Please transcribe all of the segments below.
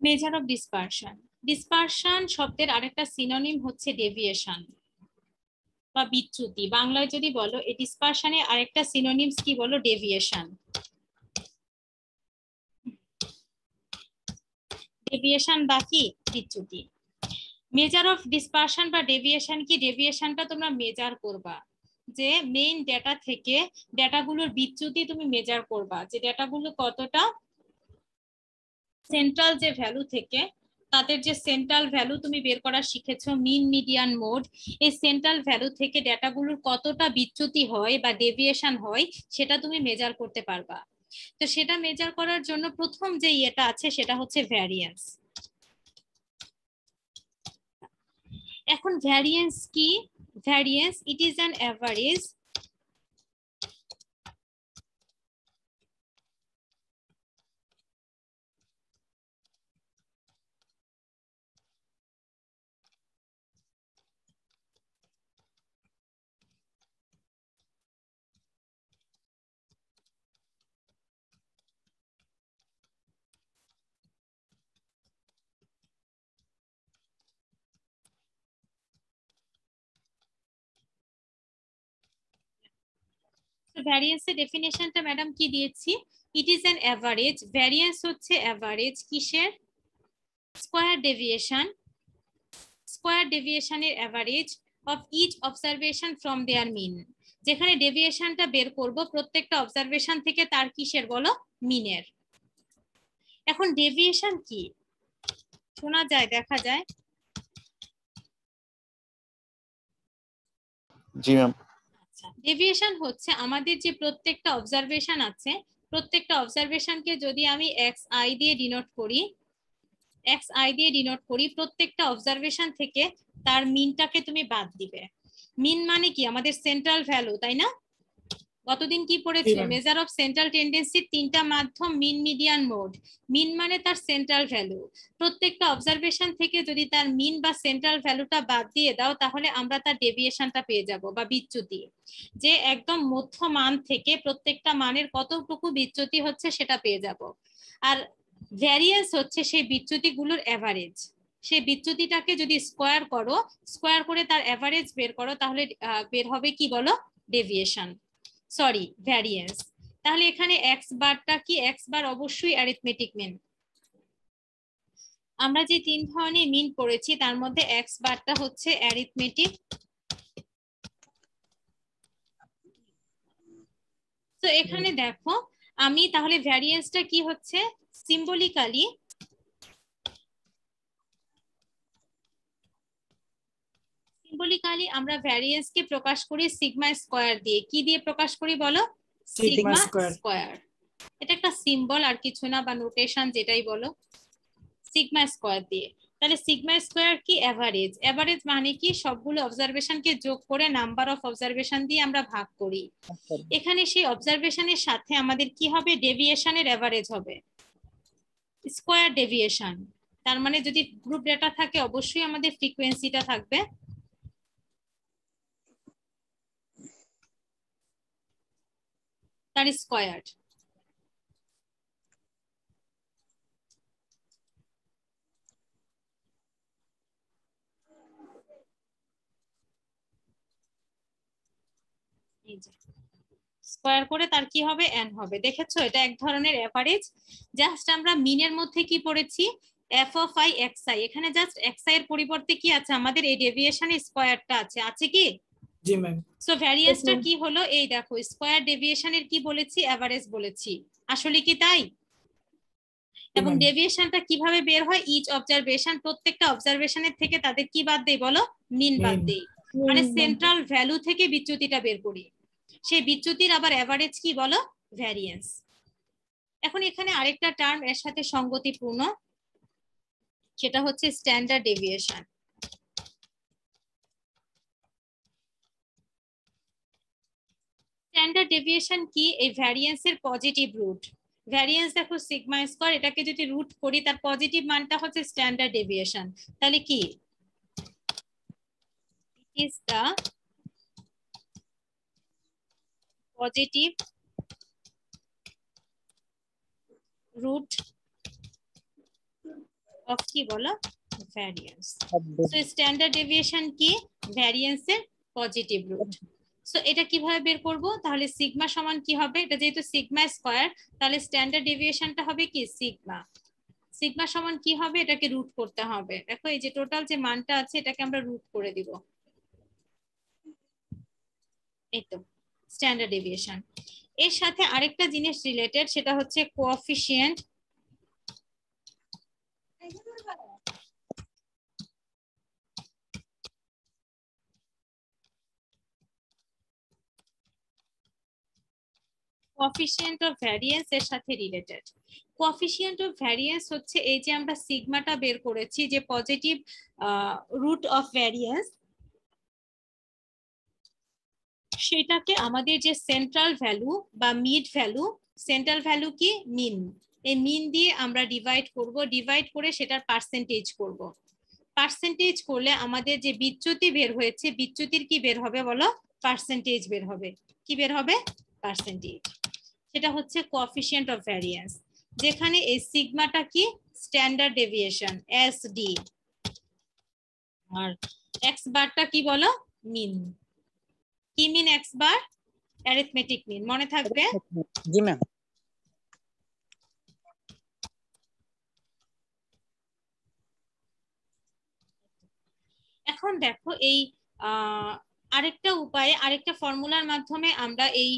Measure of dispersion. Dispersion শব্দের আরেকটা synonym হচ্ছে ডেভিয়েশন বা বিচ্যুতি। বাংলায় যদি বলো এই ডিসপারশনের আরেকটা সিনোনিমস কি বলো? ডেভিয়েশন। ডেভিয়েশন বা কি? বিচ্যুতি। মেজার অফ ডিসপারশন বা ডেভিয়েশন কি? ডেভিয়েশনটা তোমরা মেজার করবা, যে মেইন ডেটা থেকে ডেটাগুলোর বিচ্যুতি তুমি মেজার করবা, যে ডেটাগুলো কতটা সেন্ট্রাল যে ভ্যালু থেকে তাদের যে সেন্ট্রাল ভ্যালু তুমি বের করা শিখেছো, মিন মিডিয়ান মোড, এই সেন্ট্রাল ভ্যালু থেকে ডেটাগুলোর কতটা বিচ্যুতি হয় বা ডেভিয়েশন হয় সেটা তুমি মেজার করতে পারবা। তো সেটা মেজার করার জন্য প্রথম যে ইয়েটা আছে সেটা হচ্ছে ভ্যারিয়েন্স। এখন ভ্যারিয়েন্স কি? Variance it is an average ভ্যারিয়েন্সের ডেফিনেশনটা ম্যাডাম কি দিয়েছি? It is an average. Variance হচ্ছে অ্যাভারেজ কিসের? Square deviation. স্কোয়ার ডেভিয়েশনের average of each observation from their mean. যেখানে ডেভিয়েশনটা বের করব প্রত্যেকটা অবজারভেশন থেকে তার কিসের বলো? মিনের। এখন ডেভিয়েশন কি? শোনা যায়, দেখা যায়? জি ম্যাম। আচ্ছা, ডেভিয়েশন হচ্ছে আমাদের যে প্রত্যেকটা অবজারভেশন আছে, প্রত্যেকটা অবজারভেশনকে যদি আমি এক্স আই দিয়ে ডিনোট করি, এক্স আই দিয়ে ডিনোট করি, প্রত্যেকটা অবজারভেশন থেকে তার মিনটাকে তুমি বাদ দিবে। মিন মানে কি? আমাদের সেন্ট্রাল ভ্যালু, তাই না? গতদিন কি পড়েছো? মেজার অফ সেন্ট্রাল টেন্ডেন্সির তিনটা মাধ্যম, মিন মিডিয়ান মোড। মিন মানে তার সেন্ট্রাল ভ্যালু। প্রত্যেকটা অবজারভেশন থেকে যদি তার মিন বা সেন্ট্রাল ভ্যালুটা বাদ দিয়ে দাও তাহলে আমরা তার ডেভিয়েশনটা পেয়ে যাব বা বিচ্যুতি। যে একদম মধ্য মান থেকে প্রত্যেকটা মানের কতটুকু বিচ্যুতি হচ্ছে সেটা পেয়ে যাব। আর ভ্যারিয়েন্স হচ্ছে সেই বিচ্যুতিগুলোর অ্যাভারেজ। সেই বিচ্যুতিটাকে যদি স্কোয়ার করো, স্কোয়ার করে তার অ্যাভারেজ বের করো, তাহলে বের হবে কি বলো? Deviation, sorry variance. তাহলে এখানে এক্স বারটা কি? এক্স বার অবশ্যই অ্যারিথমেটিক মিন। আমরা যে তিন ধরনের মিন পড়েছি তার মধ্যে এক্স বারটা হচ্ছে অ্যারিথমেটিক। তো এখানে দেখো আমি তাহলে ভ্যারিয়েন্সটা কি হচ্ছে? সিম্বলিক্যালি আমরা ভ্যারিয়েন্সকে প্রকাশ করি সিগমা স্কোয়ার দিয়ে। কি দিয়ে প্রকাশ করি বলো? Sigma square. এটা একটা সিম্বল আর কিছু না, বা নোটেশন যেটাই বলো, সিগমা স্কোয়ার দিয়ে। তাহলে সিগমা স্কোয়ার কি? অ্যাভারেজ। অ্যাভারেজ মানে কি? সবগুলো অবজারভেশনকে যোগ করে নাম্বার অফ অবজারভেশন দিয়ে আমরা ভাগ করি। এখানে সেই অবজারভেশনের সাথে আমাদের কি হবে? ডেভিয়েশনের অ্যাভারেজ হবে, স্কোয়ার ডেভিয়েশন। তার মানে যদি গ্রুপ ডেটা থাকে অবশ্যই আমাদের ফ্রিকোয়েন্সিটা থাকবে তার স্কোয়ার। এই যে স্কোয়ার করে তার কি হবে? এন হবে। দেখেছো এটা এক ধরনের এভারেজ। জাস্ট আমরা মিনের মধ্যে কি পড়েছি? F of i x I. এখানে জাস্ট এক্স আই এর পরিবর্তে কি আছে? আমাদের এই ডেভিয়েশনের স্কোয়ারটা আছে, আছে কি? জি ম্যাম। সো ভ্যারিয়েন্সটা কি হলো? এই দেখো স্কোয়ার ডেভিয়েশনের কি বলেছি? এভারেজ বলেছি। আসলে কি তাই? এবং ডেভিয়েশনটা কিভাবে বের হয়? ইচ অবজারভেশন, প্রত্যেকটা অবজারভেশনের থেকে তাদের কি বাদ দেই বলো? মিন বাদ দেই। মানে সেন্ট্রাল ভ্যালু থেকে বিচ্যুতিটা বের করি। সেই বিচ্যুতির আবার এভারেজ কি বলো? ভ্যারিয়েন্স। এখন এখানে আরেকটা টার্ম এর সাথে সঙ্গতিপূর্ণ, সেটা হচ্ছে স্ট্যান্ডার্ড ডেভিয়েশন। স্ট্যান্ডার্ড ডেভিয়েশন কি? এই ভ্যারিয়েন্সের পজিটিভ রুট। ভ্যারিয়েন্স দেখো সিগমা স্কয়ার, এটাকে যদি রুট করি তার পজিটিভ মানটা হচ্ছে স্ট্যান্ডার্ড ডেভিয়েশন। তাহলে কি? It is the positive root of কি বলো ভ্যারিয়েন্স। সো স্ট্যান্ডার্ড ডেভিয়েশন কি ভ্যারিয়েন্সের পজিটিভ রুট। সো এটা কিভাবে বের করব, তাহলে সিগমা সমান কি হবে, এটা যেহেতু সিগমা স্কয়ার তাহলে স্ট্যান্ডার্ড ডেভিয়েশনটা হবে কি সিগমা। সিগমা সমান কি হবে, এটাকে রুট করতে হবে। দেখো এই যে টোটাল যে মানটা আছে এটাকে আমরা রুট করে দিব, এই তো স্ট্যান্ডার্ড ডেভিয়েশন। এর সাথে আরেকটা জিনিস রিলেটেড, সেটা হচ্ছে কোএফিসিয়েন্ট। কোএফিসিয়েন্ট অফ ভ্যারিয়েন্স এর সাথে রিলেটেড। কোএফিসিয়েন্ট অফ ভ্যারিয়েন্স হচ্ছে এই যে আমরা সিগমাটা বের করেছি যে পজিটিভ রুট অফ ভ্যারিয়েন্স, সেটাকে আমাদের যে সেন্ট্রাল ভ্যালু বা মিড ভ্যালু, সেন্ট্রাল ভ্যালু কি মিন, এই মিন দিয়ে আমরা ডিভাইড করব, ডিভাইড করে সেটার পার্সেন্টেজ করব। পার্সেন্টেজ করলে আমাদের যে বিচ্যুতি বের হয়েছে, বিচ্যুতির কি বের হবে বলো, পার্সেন্টেজ বের হবে। কি বের হবে, পার্সেন্টেজ। সেটা হচ্ছে কোএফিসিয়েন্ট অফ ভ্যারিয়েন্স, যেখানে এই সিগমাটা কি স্ট্যান্ডার্ড ডেভিয়েশন এসডি, আর এক্স বারটা কি বলো মিন। কি মিন এক্স বার, অ্যারিথমেটিক মিন, মনে থাকবে। জি ম্যাম। এখন দেখো এই আরেকটা উপায়ে, আরেকটা ফর্মুলার মাধ্যমে আমরা এই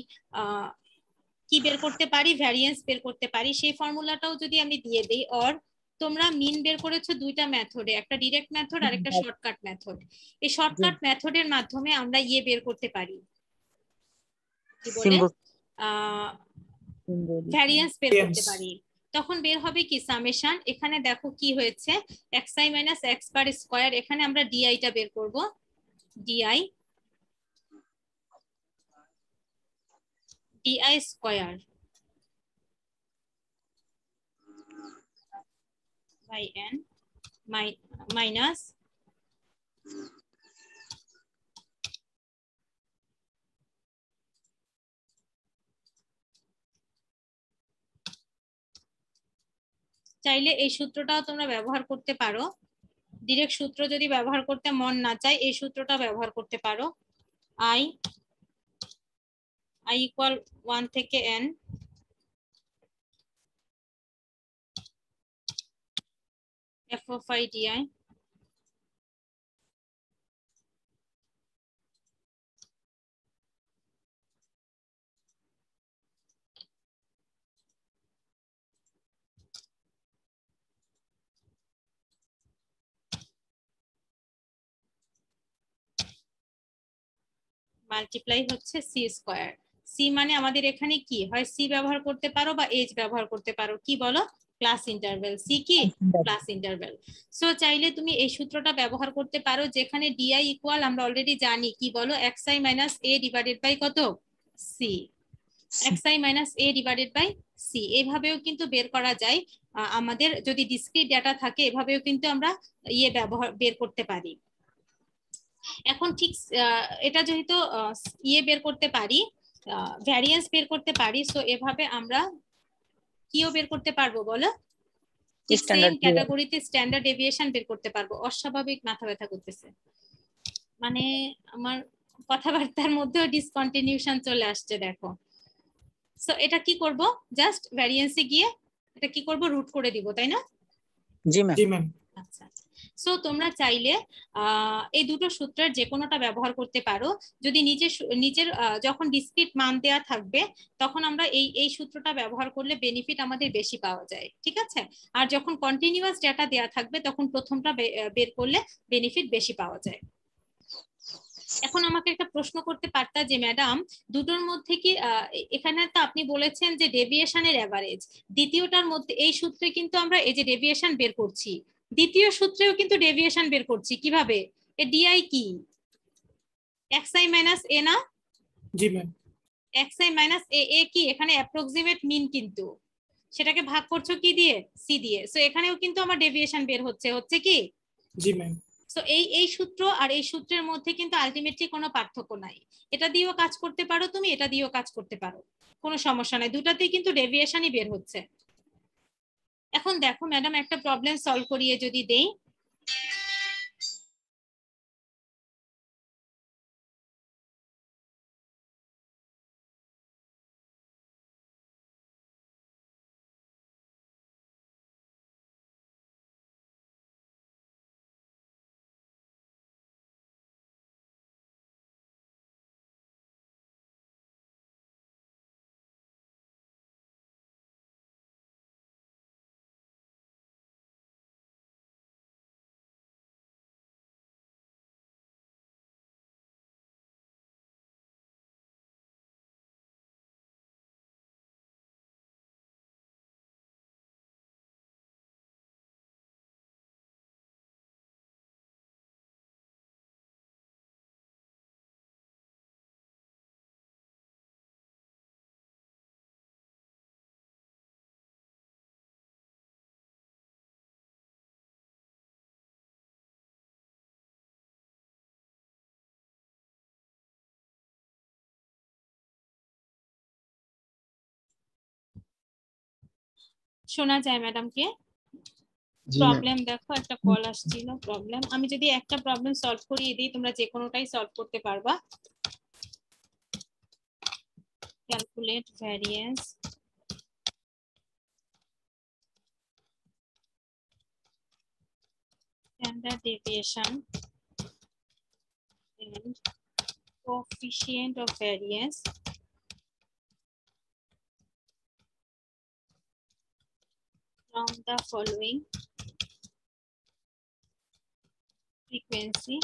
কি বের করতে পারি, ভ্যারিয়েন্স বের করতে পারি। সেই ফর্মুলাটাও যদি আমি দিয়ে দেই, অর তোমরা মিন বের করেছো দুইটা মেথডে, একটা ডিরেক্ট মেথড আর একটা শর্টকাট মেথড। এই শর্টকাট মেথডের মাধ্যমে আমরা ইয়ে বের করতে পারি, কি বলে ভ্যারিয়েন্স বের করতে পারি। তখন বের হবে কি সামেশন, এখানে দেখো কি হয়েছে xi minus x bar square, এখানে আমরা ডিআই টা বের করব, d i d i square by n minus চাইলে এই সূত্রটাও তোমরা ব্যবহার করতে পারো। ডিরেক্ট সূত্র যদি ব্যবহার করতে মন না চায়, এই সূত্রটা ব্যবহার করতে পারো। আই ইকুয়াল 1 থেকে n f of I di multiply হচ্ছে সি স্কয়ার। সি মানে আমাদের এখানে কি হয়, সি ব্যবহার করতে পারো বা এইচ ব্যবহার করতে পারো, কি বলো ক্লাস ইন্টারভ্যাল। সি কি ক্লাস ইন্টারভ্যাল। সো চাইলে তুমি এই সূত্রটা ব্যবহার করতে পারো, যেখানে ডিআই ইকুয়াল আমরা অলরেডি জানি কি বলো xi minus A divided by কত C, xi minus A divided by C. এভাবেও কিন্তু বের করা যায়। আমাদের যদি ডিসক্রিট ডাটা থাকে এভাবেও কিন্তু আমরা ইয়ে ব্যবহার বের করতে পারি। এখন ঠিক এটা যেহেতু ইয়ে বের করতে পারি, ভ্যারিয়েন্স বের করতে পারি, সো এভাবে আমরা কিও বের করতে পারবো বলো, সেম ক্যাটাগরিতে স্ট্যান্ডার্ড ডেভিয়েশন বের করতে পারবো। অস্বাভাবিক মাথা ব্যথা করতেছে, মানে আমার কথাবার্তার মধ্যেও ডিসকন্টিনিউশন চলে আসছে দেখো। সো এটা কি করব, জাস্ট ভ্যারিয়েন্সে গিয়ে এটা কি করব, রুট করে দিব, তাই না। জি ম্যাম। আচ্ছা, সো তোমরা চাইলে এই দুটো সূত্রের যে কোনোটা ব্যবহার করতে পারো। যদি নিজের যখন ডিসক্রিট মান দেওয়া থাকবে তখন আমরা এই সূত্রটা ব্যবহার করলে বেনিফিট আমাদের বেশি পাওয়া যায়, ঠিক আছে। আর যখন কন্টিনিউয়াস ডাটা দেওয়া থাকবে তখন প্রথমটা বের করলে বেনিফিট বেশি পাওয়া যায়। এখন আমাকে একটা প্রশ্ন করতে পারতা যে ম্যাডাম দুটোর মধ্যে কি এখানে তো আপনি বলেছেন যে ডেভিয়েশনের এভারেজ, দ্বিতীয়টার মধ্যে এই সূত্রে কিন্তু আমরা এই যে ডেভিয়েশন বের করছি, দ্বিতীয় সূত্রেও কিন্তু ডেভিয়েশন বের করছি, কিভাবে, এ ডিআই কি xi মাইনাস এ না। জি ম্যাম। xi মাইনাস এ কি এখানে অ্যাপ্রক্সিমেট মিন, কিন্তু সেটাকে ভাগ করছো কি দিয়ে, সি দিয়ে। সো এখানেও কিন্তু আমার ডেভিয়েশন বের হচ্ছে কি। জি ম্যাম। সো এই সূত্র আর এই সূত্রের মধ্যে কিন্তু আলটিমেটলি কোনো পার্থক্য নাই। এটা দিয়েও কাজ করতে পারো তুমি, এটা দিয়েও কাজ করতে পারো, কোনো সমস্যা নাই, দুটাতেই কিন্তু ডেভিয়েশনই বের হচ্ছে। এখন দেখো ম্যাডাম একটা প্রবলেম সলভ করিয়ে যদি দেই, শোনা যায় ম্যাডামকে? জি ম্যাম। প্রবলেম দেখো একটা কল আসছিল, প্রবলেম আমি যদি একটা প্রবলেম সলভ করিয়ে দিই তোমরা যে কোনোটাই সলভ করতে পারবা। Calculate variance standard deviation and coefficient of variance from the following frequency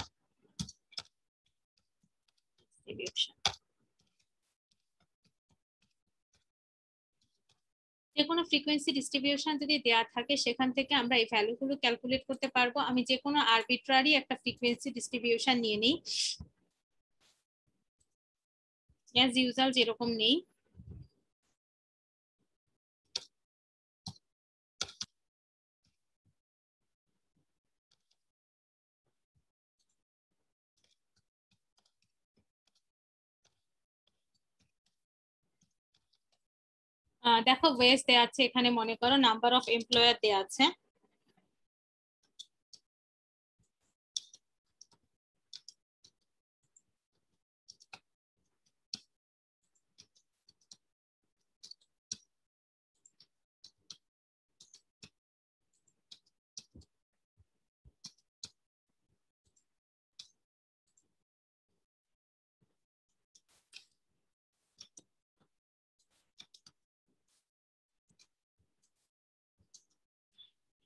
distribution. যে কোনো ফ্রিকোয়েন্সি ডিস্ট্রিবিউশন যদি দেয়া থাকে সেখান থেকে আমরা এই ভ্যালুগুলো ক্যালকুলেট করতে পারবো। আমি যে কোনো আরবিট্রারি একটা ফ্রিকোয়েন্সি ডিস্ট্রিবিউশন নিয়ে নিই, অ্যাজ ইউজুয়াল যেরকম নেই। দেখো ওয়েজ দেয়া আছে এখানে, মনে করো নাম্বার অফ এমপ্লয়ার দেয়া আছে।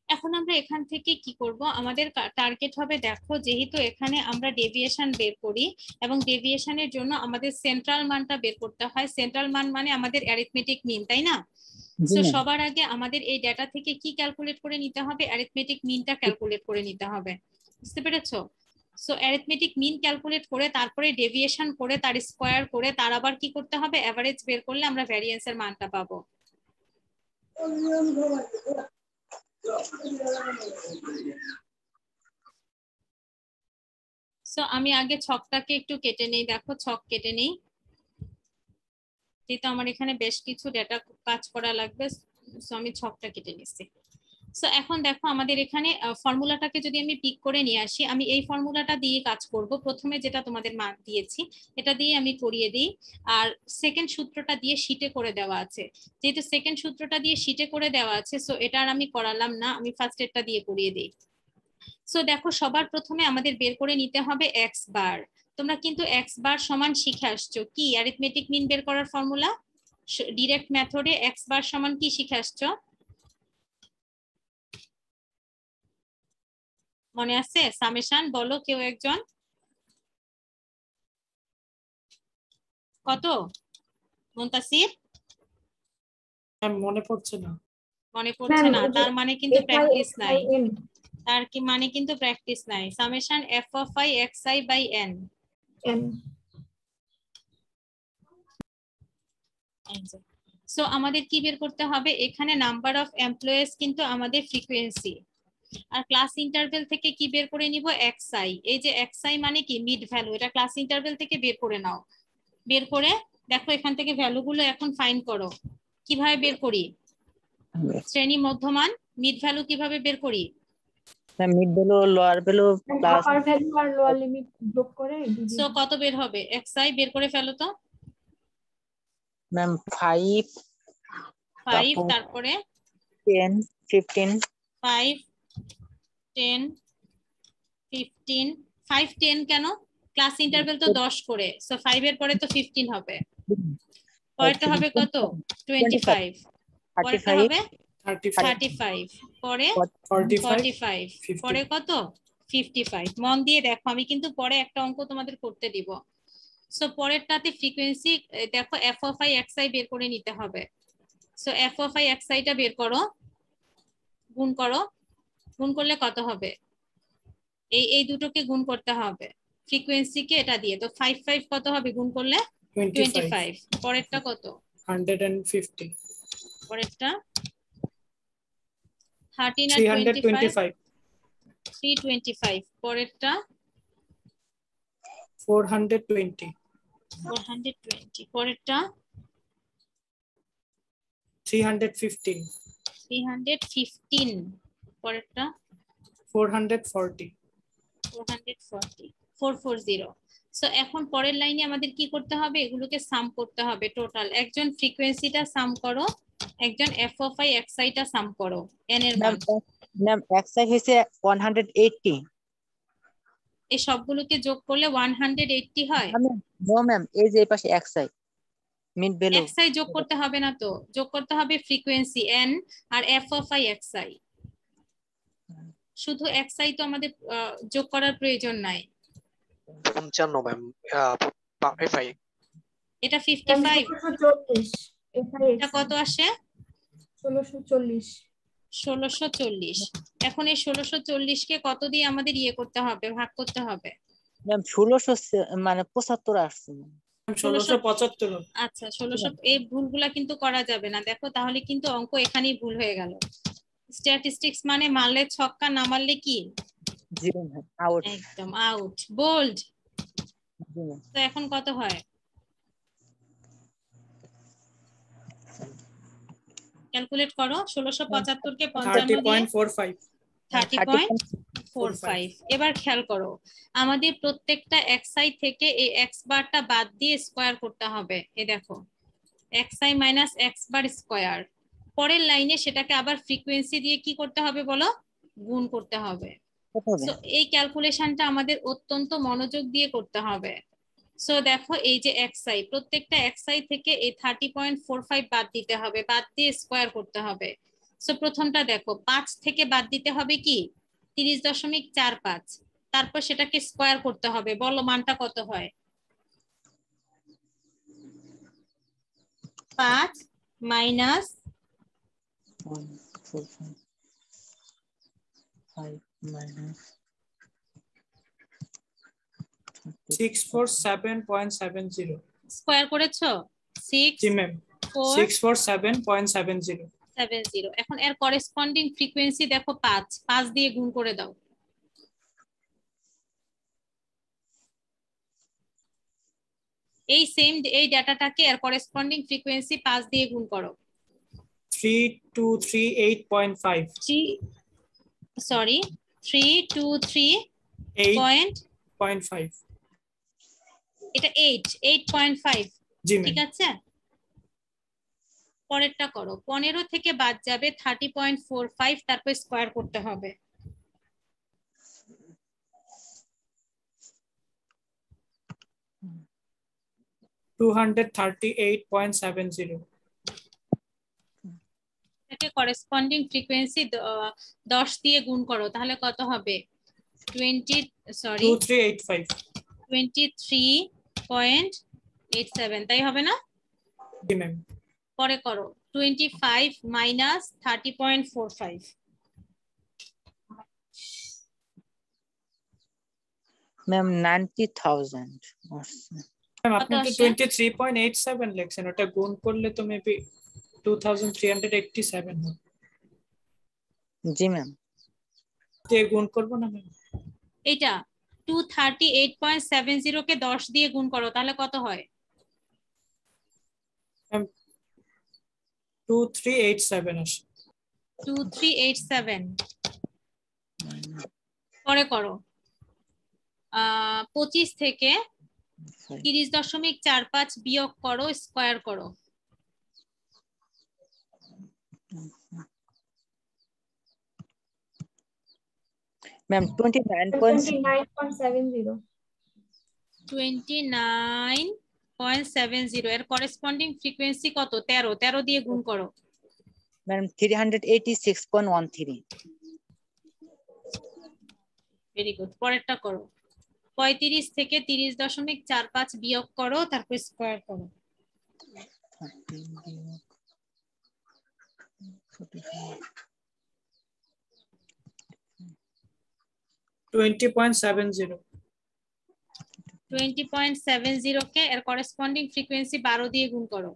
এখন আমরা এখান থেকে কি করব, আমাদের টার্গেট হবে, দেখো যেহেতু এখানে আমরা ডেভিয়েশন বের করি এবং ডেভিয়েশনের জন্য আমাদের সেন্ট্রাল মানটা বের করতে হয়। সেন্ট্রাল মান মানে আমাদের অ্যারিথমেটিক মিন, তাই না? তো সবার আগে আমাদের এই ডেটা থেকে কি ক্যালকুলেট করে নিতে হবে, অ্যারিথমেটিক মিনটা ক্যালকুলেট করে নিতে হবে। বুঝতে পেরেছো? সো অ্যারিথমেটিক মিন ক্যালকুলেট করে তারপরে ডেভিয়েশন করে তার স্কয়ার করে তার আবার কি করতে হবে, এভারেজ বের করলে আমরা ভ্যারিয়েন্সের মানটা পাবো। সো আমি আগে ছকটাকে একটু কেটে নেই, দেখো ছক কেটে নেই, যেহেতু আমার এখানে বেশ কিছু ডেটা কাজ করা লাগবে। সো আমি ছকটা কেটে নিচ্ছি। সো এখন দেখো আমাদের এখানে ফর্মুলাটাকে যদি আমি পিক করে নিয়ে আসি, আমি এই ফর্মুলাটা দিয়ে কাজ করব। প্রথমে যেটা তোমাদের মান দিয়েছি এটা দিয়ে আমি করিয়ে দিই, আর সেকেন্ড সূত্রটা দিয়ে শীটে করে দেওয়া আছে। যেহেতু সেকেন্ড সূত্রটা দিয়ে শীটে করে দেওয়া আছে, সো এটা আর আমি করালাম না, আমি ফার্স্ট এরটা দিয়ে করিয়ে দিই। সো দেখো সবার প্রথমে আমাদের বের করে নিতে হবে এক্স বার। তোমরা কিন্তু এক্স বার সমান শিখে আসছো কি, অ্যারিথমেটিক মিন বের করার ফর্মুলা ডিরেক্ট মেথডে এক্স বার সমান কি শিখে আসছো, মনে আছে? সামেশন বলো কেউ একজন। কত মুনতাসির? মনে পড়ছে না। মনে পড়ছে না, তার মানে কিন্তু প্র্যাকটিস নাই। তার কি মানে কিন্তু প্র্যাকটিস নাই। Summation f of i x i by n. So আমাদের কি বের করতে হবে, এখানে নাম্বার অফ এমপ্লয়েজ কিন্তু আমাদের ফ্রিকোয়েন্সি, আর ক্লাস ইন্টারভেল থেকে কি বের করে নিব, এক্স আই। এই যে এক্স আই মানে কি মিড ভ্যালু, এটা ক্লাস ইন্টারভেল থেকে বের করে নাও। বের করে দেখো এখান থেকে ভ্যালুগুলো এখন ফাইন্ড করো। কিভাবে বের করি, শ্রেণী মধ্যমান মিড ভ্যালু কিভাবে বের করি? Ma'am mid value lower value plus upper value আর লোয়ার লিমিট যোগ করে সো কত বের হবে? xi বের করে ফেলো তো। ম্যাম 5 5 তারপরে 10 15 5 10 15 5 10 কেন? ক্লাস ইন্টারভ্যাল তো 10 করে, সো 5 এর পরে তো 15 হবে। পরেরটা হবে কত? 25। পরেরটা 35 হবে 35 35, পরে 45 45, 50 পরে কত? 55। মন দিয়ে দেখো, আমি কিন্তু পরে একটা অঙ্ক তোমাদের করতে দিব। সো পরেরটাতে ফ্রিকোয়েন্সি দেখো f of i xi বের করে নিতে হবে। So f of i xi টা বের করো, গুণ করো, গুণ করলে কত হবে? এই দুটোকে গুণ করতে হবে, ফ্রিকোয়েন্সি কে এটা দিয়ে। তো 5 5 কত হবে গুণ করলে? 25। পরেরটা কত? 150 পরেরটা 13 আর 25 325 325। পরেরটা 420 420। পরেরটা 315 315। পরেরটা 440 440 440। সো এখন পরের লাইনে আমাদের কি করতে হবে? এগুলোকে সাম করতে হবে টোটাল। একজন ফ্রিকোয়েন্সিটা সাম করো, একজন f of i xi টা সাম করো n এর মান। ম্যাম xi হইছে 180 এই সবগুলোকে যোগ করলে 180 হয়। নো ম্যাম এই যে এই পাশে xi মিড ভ্যালু xi যোগ করতে হবে না তো, যোগ করতে হবে ফ্রিকোয়েন্সি n আর f of i xi। শুধু xi তো আমাদের যোগ করার প্রয়োজন নাই। 55 ম্যাম এফআই এটা 55, 1640 এটা কত আসে? 1640 1640। এখন এই 1640 কে কত দিয়ে আমাদের ইয়ে করতে হবে, ভাগ করতে হবে? ম্যাম 1600 মানে 75 আসছে 1675 আচ্ছা 1600। এই ভুলগুলা কিন্তু করা যাবে না, দেখো তাহলে কিন্তু অঙ্ক এখানেই ভুল হয়ে গেল। স্ট্যাটিস্টিক্স মানে মারলে ছক্কা, না মারলে কি? জিরো আউট একদম আউট, বোল্ড। তো এখন কত হয়? ক্যালকুলেট করো। 1675 কে 55 দিয়ে 30.45 30.45। এবার খেয়াল করো, আমাদের প্রত্যেকটা xi থেকে এই x বারটা বাদ দিয়ে স্কয়ার করতে হবে। এই দেখো xi মাইনাস x বার স্কয়ার। পরের লাইনে সেটাকে আবার ফ্রিকোয়েন্সি দিয়ে কি করতে হবে বলো? গুণ করতে হবে। সো এই ক্যালকুলেশনটা আমাদের অত্যন্ত মনোযোগ দিয়ে করতে হবে। সো দেখো এই যে xi, প্রত্যেকটা xi থেকে এই 30.45 বাদ দিতে হবে, বাদ দিয়ে স্কয়ার করতে হবে। সো প্রথমটা দেখো 5 থেকে বাদ দিতে হবে কি? 30.45। তারপর সেটাকে স্কয়ার করতে হবে, বলো মানটা কত হয়? 5 মাইনাস 647.70 স্কয়ার করেছো? 6 জি ম্যাম 647.70 70। এখন এর করেসপন্ডিং ফ্রিকোয়েন্সি দেখো 5 5 দিয়ে গুণ করে দাও। এই সেম এই ডাটাটাকে এর করেসপন্ডিং ফ্রিকোয়েন্সি 5 দিয়ে গুণ করো। 3238.5 323.5। এটা 8.5 জি ঠিক ম্যাম আছে। পরেরটা করো, 15 থেকে বাদ যাবে 30.45, তারপর স্কয়ার করতে হবে। $238.70 এটাকে করেসপন্ডিং ফ্রিকোয়েন্সি 10 দিয়ে গুণ করো, তাহলে কত হবে? 23.87, তাই হবে না? জি ম্যাম পরে করো 25 মাইনাস 30.45। ম্যাম 90,000 ম্যাম আপনি তো 23.87 লিখছেন, ওটা গুণ করলে তো মেবি 2387 হবে। জি ম্যাম দিয়ে গুণ করব না ম্যাম? এটা 238.70 কে 10 দিয়ে গুণ করো, তাহলে কত হয়? 2387 আসে। 2387 পরে করো 25 থেকে 30.45 বিয়োগ করো, স্কয়ার করো। ম্যাম 29.70 29.70 এর করেসপন্ডিং ফ্রিকোয়েন্সি কত? 13 13 দিয়ে গুণ করো। ম্যাম 386.13 ভেরি গুড, পরেরটা করো 35 থেকে 30.45 বিয়োগ করো, তারপর স্কয়ার করো। 20.70 20.70 কে এর করেসপন্ডিং ফ্রিকোয়েন্সি 12 দিয়ে গুণ করো।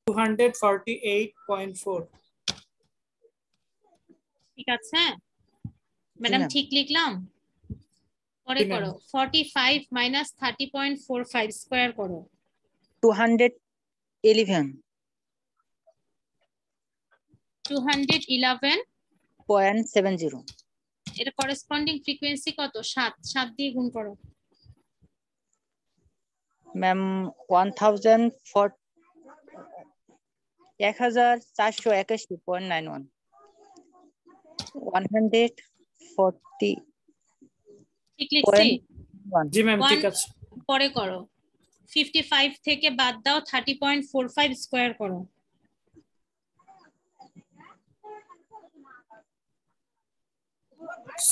$248.4 ঠিক আছে ম্যাডাম, ma'am. ঠিক লিখলাম? পরে জি, ma'am. করো 45 মাইনাস 30.45 স্কয়ার করো। 211.70 211 এর করেসপন্ডিং ফ্রিকোয়েন্সি কত? 7 7 দিয়ে গুণ করো। ম্যাম 1481.91 140.1 ঠিক লিখছি? জি ম্যাম, ঠিক One- আছে। পরে করো 55 থেকে বাদ দাও 30.45 স্কয়ার করো।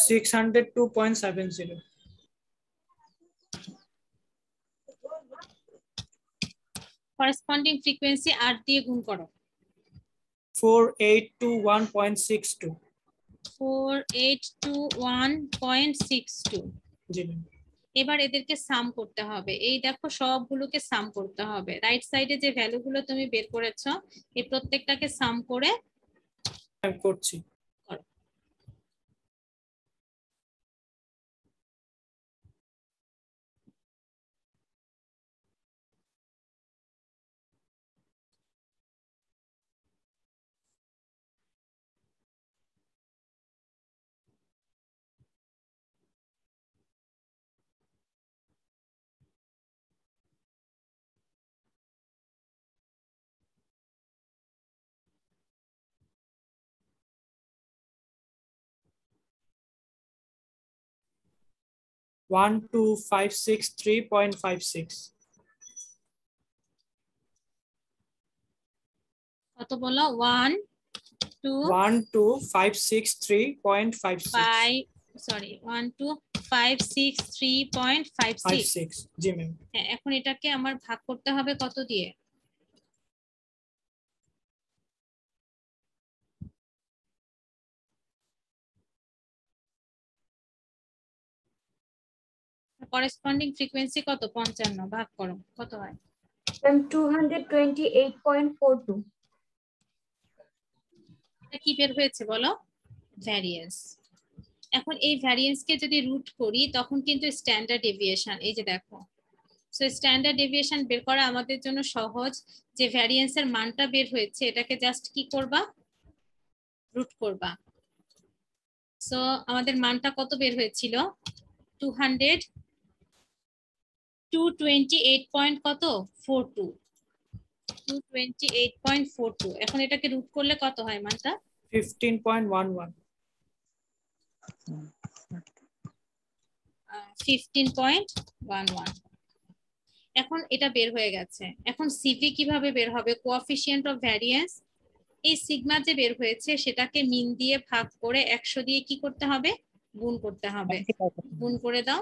$602.70 করেসপন্ডিং ফ্রিকোয়েন্সি 8 দিয়ে গুণ করো। 4821.62 4821.62 জি ম্যাম। এবার এদেরকে সাম করতে হবে। এই দেখো সবগুলোকে সাম করতে হবে। রাইট সাইডে যে ভ্যালুগুলো তুমি বের করেছো এই প্রত্যেকটাকে সাম করে আমি করছি। করো। $12,563.56 কত বলো? 1 2 $12,563.56 জি ম্যাম। হ্যাঁ, এখন এটাকে আমার ভাগ করতে হবে কত দিয়ে? করেসপন্ডিং ফ্রিকোয়েন্সি কত? 55 ভাগ করো, কত হয়? 228.42 কি বের হয়েছে বলো? ভ্যারিয়েন্স। এখন এই ভ্যারিয়েন্স কে যদি রুট করি তখন কিন্তু স্ট্যান্ডার্ড ডেভিয়েশন, এই যে দেখো, সো স্ট্যান্ডার্ড ডেভিয়েশন বের করা আমাদের জন্য সহজ। যে ভ্যারিয়েন্স এর মানটা বের হয়েছে এটাকে জাস্ট কি করবা? রুট করবা। সো আমাদের মানটা কত বের হয়েছিল? 228.42 এখন এটাকে রুট করলে কত হয় মানটা? 15.11 15.11 এখন এটা বের হয়ে গেছে। এখন সিভি কিভাবে বের হবে? কোএফিসিয়েন্ট অফ ভ্যারিয়েন্স, এই সিগমা যে বের হয়েছে সেটাকে মিন দিয়ে ভাগ করে 100 দিয়ে কি করতে হবে? গুণ করতে হবে। গুণ করে দাও।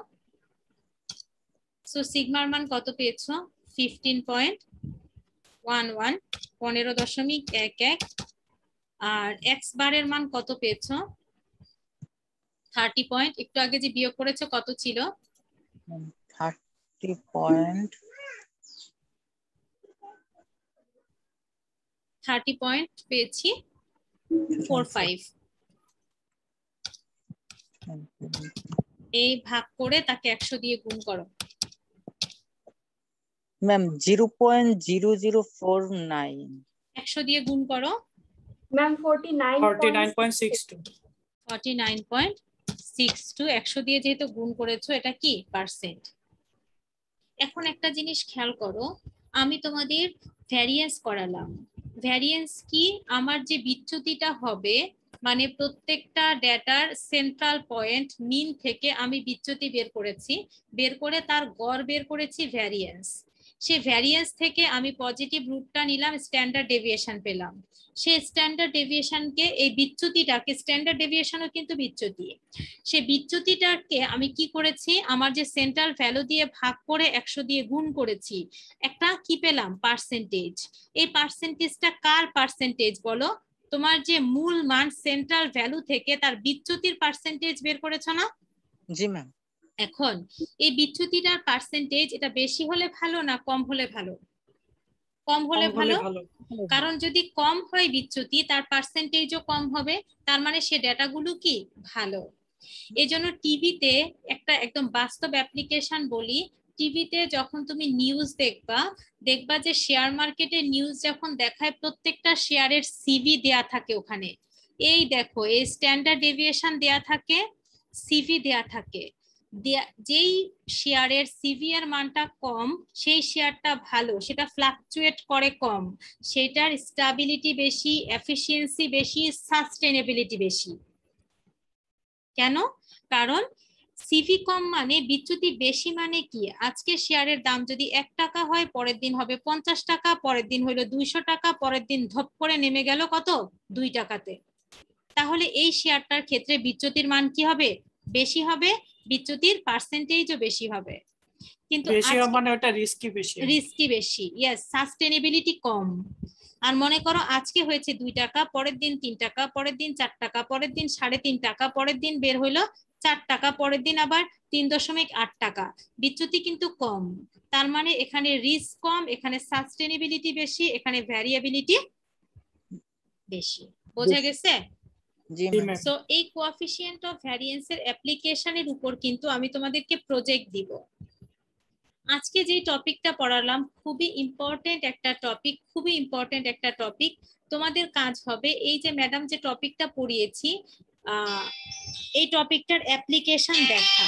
সো সিগমার মান কত পেয়েছো? 15.11 15.11 আর এক্স বারের মান কত পেয়েছো? 30 পয়েন্ট। একটু আগে যে বিয়োগ করেছো কত ছিল? 30 পয়েন্ট 30 পয়েন্ট পেয়েছি 45। এই ভাগ করে তাকে 100 দিয়ে গুণ করো। ম্যাম 0.0049। 100 দিয়ে গুণ করো। ম্যাম 49.62। 49.62 100 দিয়ে যেহেতু গুণ করেছো, এটা কি পার্সেন্ট। এখন একটা জিনিস খেয়াল করো, আমি তোমাদের ভ্যারিয়েন্স করালাম। ভ্যারিয়েন্স কি? আমার যে বিচ্যুতিটা হবে, মানে প্রত্যেকটা ডেটার সেন্ট্রাল পয়েন্ট মিন থেকে আমি বিচ্যুতি বের করেছি, বের করে তার গড় বের করেছি ভ্যারিয়েন্স। সেই ভ্যারিয়েন্স থেকে আমি পজিটিভ রুটটা নিলাম, স্ট্যান্ডার্ড ডেভিয়েশন পেলাম। সেই স্ট্যান্ডার্ড ডেভিয়েশনকে, এই বিচ্যুতিটাকে, স্ট্যান্ডার্ড ডেভিয়েশনও কিন্তু বিচ্যুতি, সেই বিচ্যুতিটাকে আমি কি করেছি, আমার যে সেন্ট্রাল ভ্যালু দিয়ে ভাগ করে 100 দিয়ে গুণ করেছি, একটা কি পেলাম, পার্সেন্টেজ। এই পার্সেন্টেজটা কার পার্সেন্টেজ বলো? তোমার যে মূল মান সেন্ট্রাল ভ্যালু থেকে তার বিচ্যুতির পার্সেন্টেজ বের করেছো না? জি ম্যাম। এখন এই বিচ্যুতিটার পার্সেন্টেজ, এটা বেশি হলে ভালো না কম হলে ভালো? কম হলে ভালো। কারণ যদি কম হয় বিচ্যুতি, তার পার্সেন্টেজও কম হবে, তার মানে সে ডেটাগুলো কি ভালো। এজন্য টিভিতে একটা একদম বাস্তব অ্যাপ্লিকেশন বলি, টিভিতে যখন তুমি নিউজ দেখবা, দেখবা যে শেয়ার মার্কেটের নিউজ যখন দেখায়, প্রত্যেকটা শেয়ারের সিভি দেয়া থাকে ওখানে। এই দেখো, এই স্ট্যান্ডার্ড ডেভিয়েশন দেয়া থাকে, সিভি দেয়া থাকে। যেই শেয়ারের সিভি এর মানটা কম, সেই শেয়ারটা ভালো, সেটা ফ্লাকচুয়েট করে কম, সেটার স্টেবিলিটি বেশি, এফিসিয়েন্সি বেশি, সাস্টেনেবিলিটি বেশি। কেন? কারণ সিভি কম মানে বিচ্যুতি বেশি, মানে কি, আজকে শেয়ারের দাম যদি 1 টাকা হয়, পরের দিন হবে 50 টাকা, পরের দিন হলো 200 টাকা, পরের দিন ধপ করে নেমে গেল কত, 2 টাকাতে। তাহলে এই শেয়ারটার ক্ষেত্রে বিচ্যুতির মান কি হবে, বেশি হবে, বিচ্যুতির পার্সেন্টেজও বেশি হবে। কিন্তু বেশি মানে ওটা রিস্কি বেশি, রিস্কি বেশি, ইয়েস, সাস্টেনেবিলিটি কম। আর মনে করো আজকে হয়েছে 2 টাকা, পরের দিন 3 টাকা, পরের দিন 4 টাকা, পরের দিন 3.5 টাকা, পরের দিন বের হইলো 4 টাকা, পরের দিন আবার 3.8 টাকা, বিচ্যুতি কিন্তু কম। তার মানে এখানে রিস্ক কম, এখানে সাস্টেনেবিলিটি বেশি, এখানে ভ্যারিয়েবিলিটি বেশি। বোঝা গেছে? জি ম্যাম। সো এই কোএফিসিয়েন্ট অফ ভ্যারিয়েন্স এর অ্যাপ্লিকেশনের উপর কিন্তু আমি তোমাদেরকে প্রজেক্ট দিব। আজকে যে টপিকটা পড়ালাম খুবই ইম্পর্টেন্ট একটা টপিক, খুবই ইম্পর্টেন্ট একটা টপিক। তোমাদের কাজ হবে এই যে ম্যাডাম যে টপিকটা পড়িয়েছি, এই টপিকটার অ্যাপ্লিকেশন দেখা।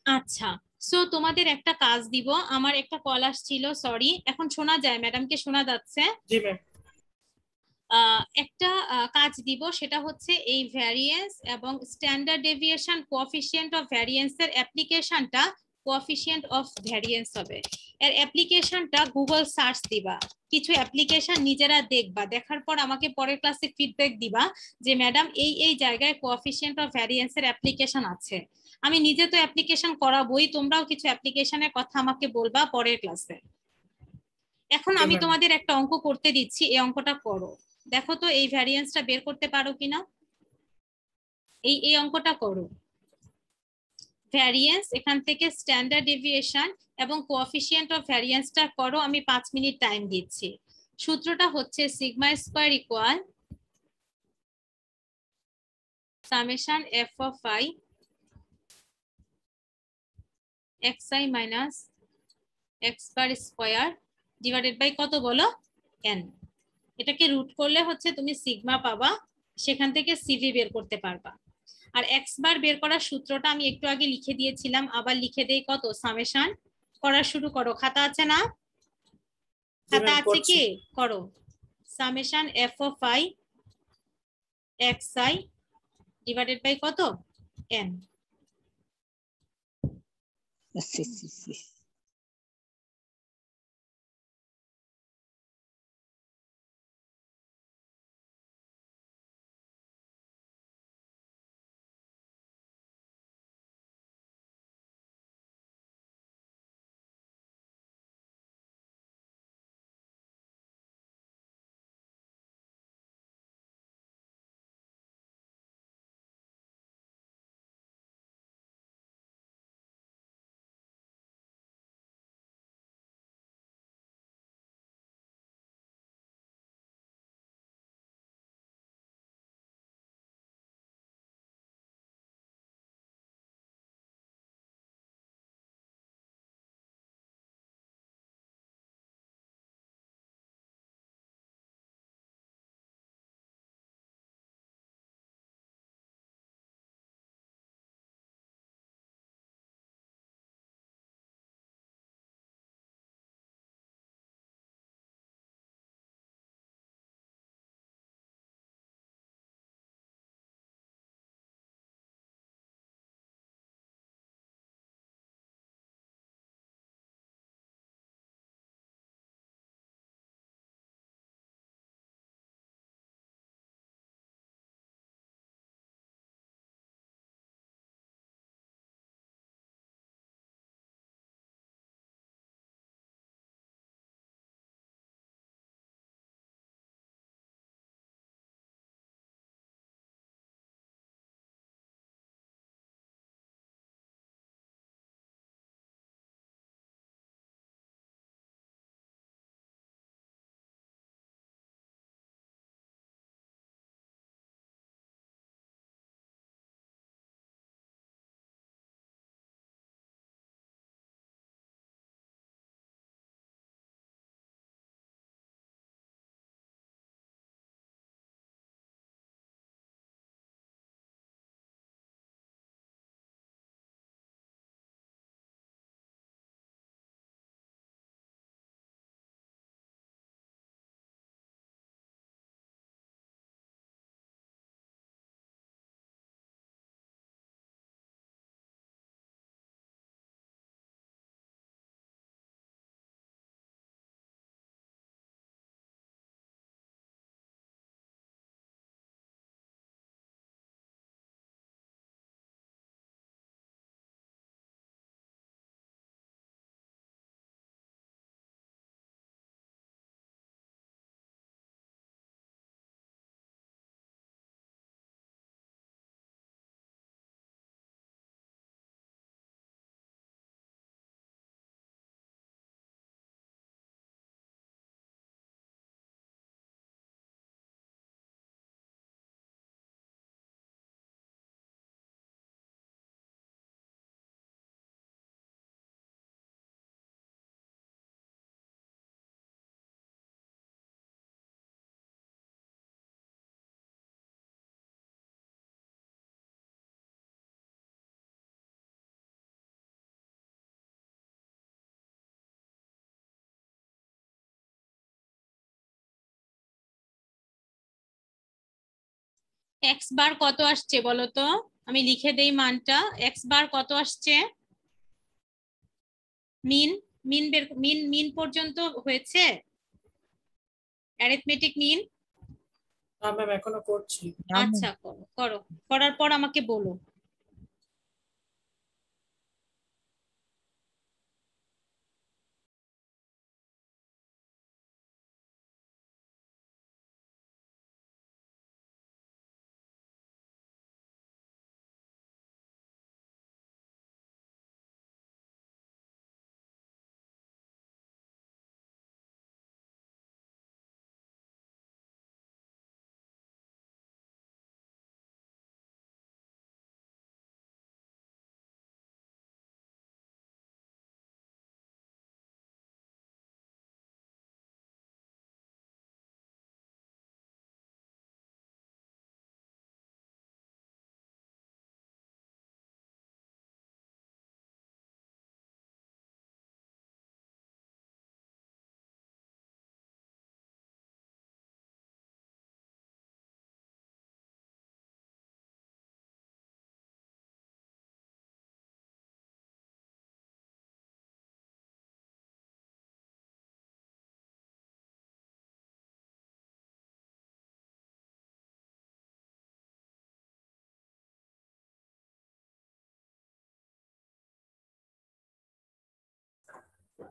আচ্ছা, সো তোমাদের একটা কাজ দিব, আমার একটা কল আসছিল, সরি। এখন শোনা যায়? ম্যাডামকে শোনা যাচ্ছে? জি ম্যাম। একটা কাজ দিব, সেটা হচ্ছে এই ভ্যারিয়েন্স এবং standard deviation coefficient of variance এর অ্যাপ্লিকেশনটা কোএফিসিয়েন্ট অফ ভ্যারিয়েন্স হবে। এর অ্যাপ্লিকেশনটা গুগল সার্চ দিবা, কিছু অ্যাপ্লিকেশন নিজেরা দেখবা, দেখার পর আমাকে পরের ক্লাসে ফিডব্যাক দিবা যে ম্যাডাম এই এই জায়গায় কোএফিসিয়েন্ট অফ ভ্যারিয়েন্স এর অ্যাপ্লিকেশন আছে। আমি নিজে তো অ্যাপ্লিকেশন করাবোই, তোমরাও কিছু অ্যাপ্লিকেশনের কথা আমাকে বলবা পরের ক্লাসে। এখন আমি তোমাদের একটা অঙ্ক করতে দিচ্ছি, এই অঙ্কটা করো, দেখো তো এই ভ্যারিয়েন্সটা বের করতে পারো কিনা। এই অঙ্কটা করো, ভ্যারিয়েন্স এখান থেকে স্ট্যান্ডার্ড ডেভিয়েশন এবং কোএফিসিয়েন্ট অফ ভ্যারিয়েন্সটা করো। আমি 5 মিনিট টাইম দিচ্ছি। সূত্রটা হচ্ছে sigma square equal summation f of i x i minus x bar square divided by কত বলো, এন। এটাকে রুট করলে হচ্ছে তুমি সিগমা পাবা, সেখান থেকে সিভি বের করতে পারবা। আর এক্স বার বের করার সূত্রটা আমি একটু আগে লিখে দিয়েছিলাম, আবার লিখে দেই, কত, সামেশন করা শুরু করো, খাতা আছে না, খাতা আছে কি, করো summation f of i x i divided by কত, এন। এক্স বার কত আসছে বলো তো, আমি লিখে দেই মানটা। এক্স বার কত আসছে? মিন মিন বের মিন মিন পর্যন্ত হয়েছে অ্যারিথমেটিক মিন? না ম্যাম এখনো করছি। না ma'am, আচ্ছা করো করো, করার পর আমাকে বলো।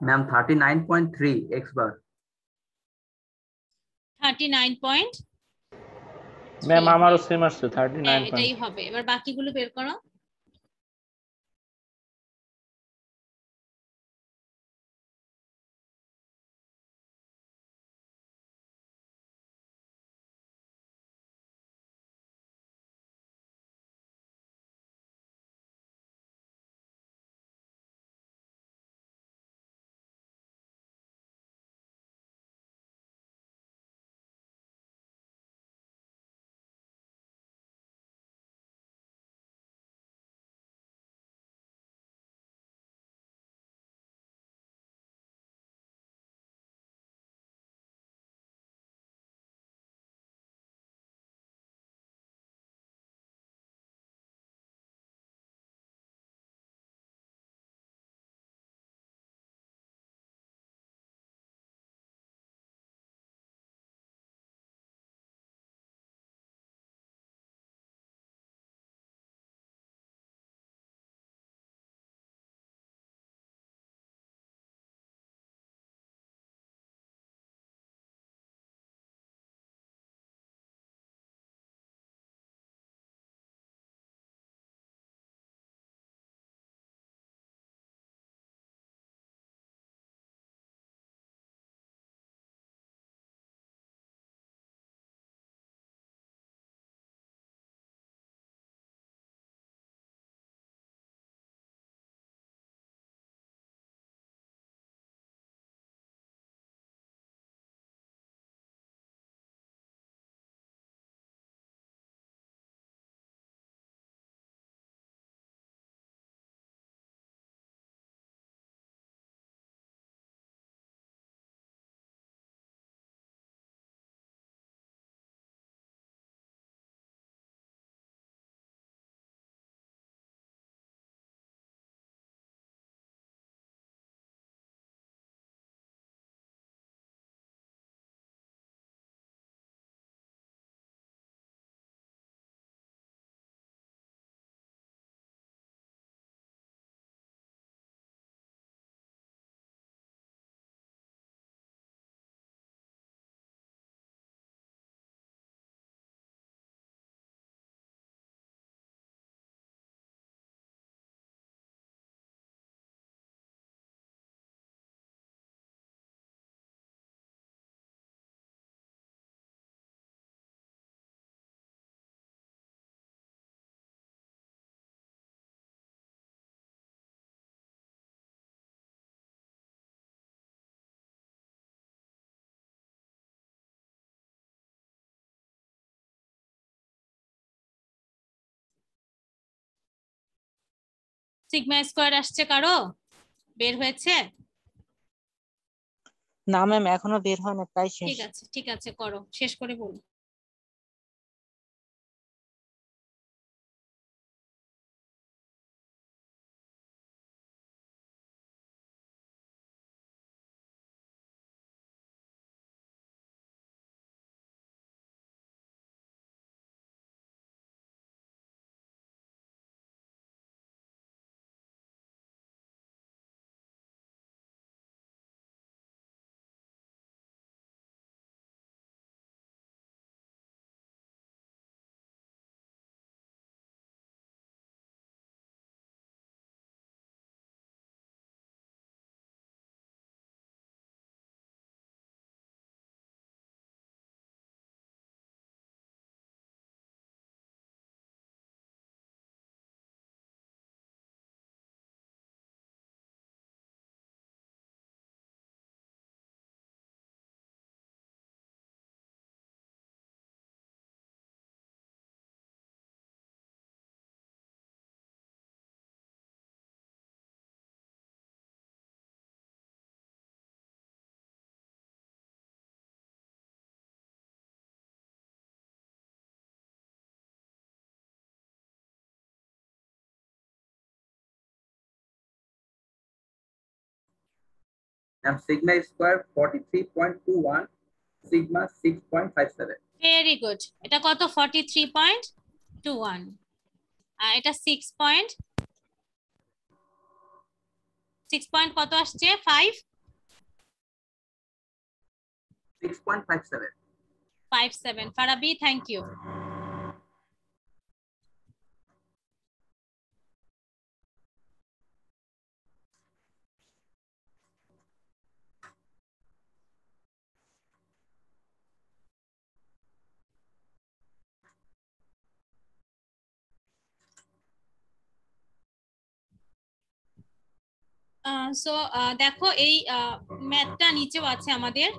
Ma'am 39.3 x bar 39. ম্যাম আমারও সেম আসছে হ্যাঁ 39 এটাই হবে। এবার বাকিগুলো বের করো। সিগমা স্কোয়ার আসছে কারো? বের হয়েছে? না ম্যাম এখনো বের হয় না, প্রায় শেষ। ঠিক আছে করো, শেষ করে বলো। Ma'am, sigma square 43.21, sigma 6.57. Very good. এটা কত? 43.21 আর এটা 6 পয়েন্ট কত আসছে? 6.57. 5.57। Farabi, thank you. সো দেখো এই ম্যাথটা নিচেও আছে আমাদের,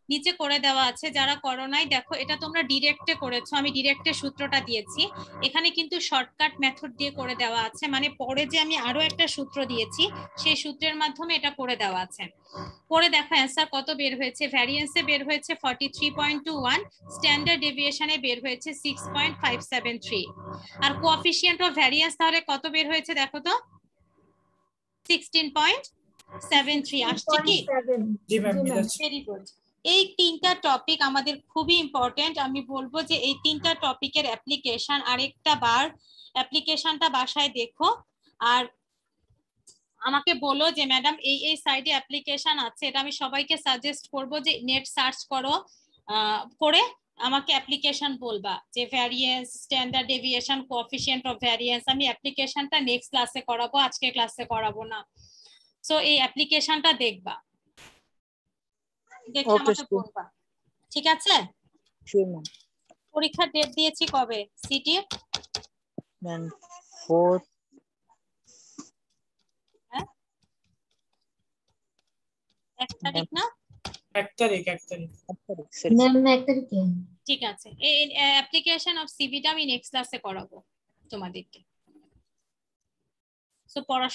নিচে করে দেওয়া আছে। যারা করো নাই দেখো, এটা তোমরা ডিরেক্টে করেছো, আমি ডিরেক্টে সূত্রটা দিয়েছি। এখানে কিন্তু শর্টকাট মেথড দিয়ে করে দেওয়া আছে, মানে পরে যে আমি আরো একটা সূত্র দিয়েছি সেই সূত্রের মাধ্যমে এটা করে দেওয়া আছে। করে দেখো অ্যান্সার কত বের হয়েছে। ভ্যারিয়েন্সে বের হয়েছে 43.21, স্ট্যান্ডার্ড ডেভিয়েশনে বের হয়েছে 6.573, আর কোএফিসিয়েন্ট অফ ভ্যারিয়েন্স তাহলে কত বের হয়েছে দেখো তো? 16.73 আসছে কি? জি ম্যাম, ভেরি গুড। এই তিনটা টপিক আমাদের খুবই ইম্পর্টেন্ট। আমি বলবো যে এই তিনটা টপিকের অ্যাপ্লিকেশন আরেকটা বার অ্যাপ্লিকেশনটা বাসায় দেখো, আর আমাকে বলো যে ম্যাডাম এই সাইডে অ্যাপ্লিকেশন আছে। এটা আমি সবাইকে সাজেস্ট করব যে নেট সার্চ করো, করে আমাকে অ্যাপ্লিকেশন বলবা যে variance, standard deviation, coefficient of variance. আমি অ্যাপ্লিকেশনটা নেক্সট ক্লাসে করাবো, আজকে ক্লাসে করাবো না। সো এই অ্যাপ্লিকেশনটা দেখবা, দেখে আমাকে বলবা, ঠিক আছে? পরীক্ষার ডেট দিয়েছি কবে? সিটি ম্যাম 4 1 তারিখ না? 1 তারিখ। ম্যাম 1 তারিখে। ঠিক আছে, এই অ্যাপ্লিকেশন অফ সিভিটা আমি নেক্সট ক্লাসে করাবো তোমাদেরকে। সো পড়া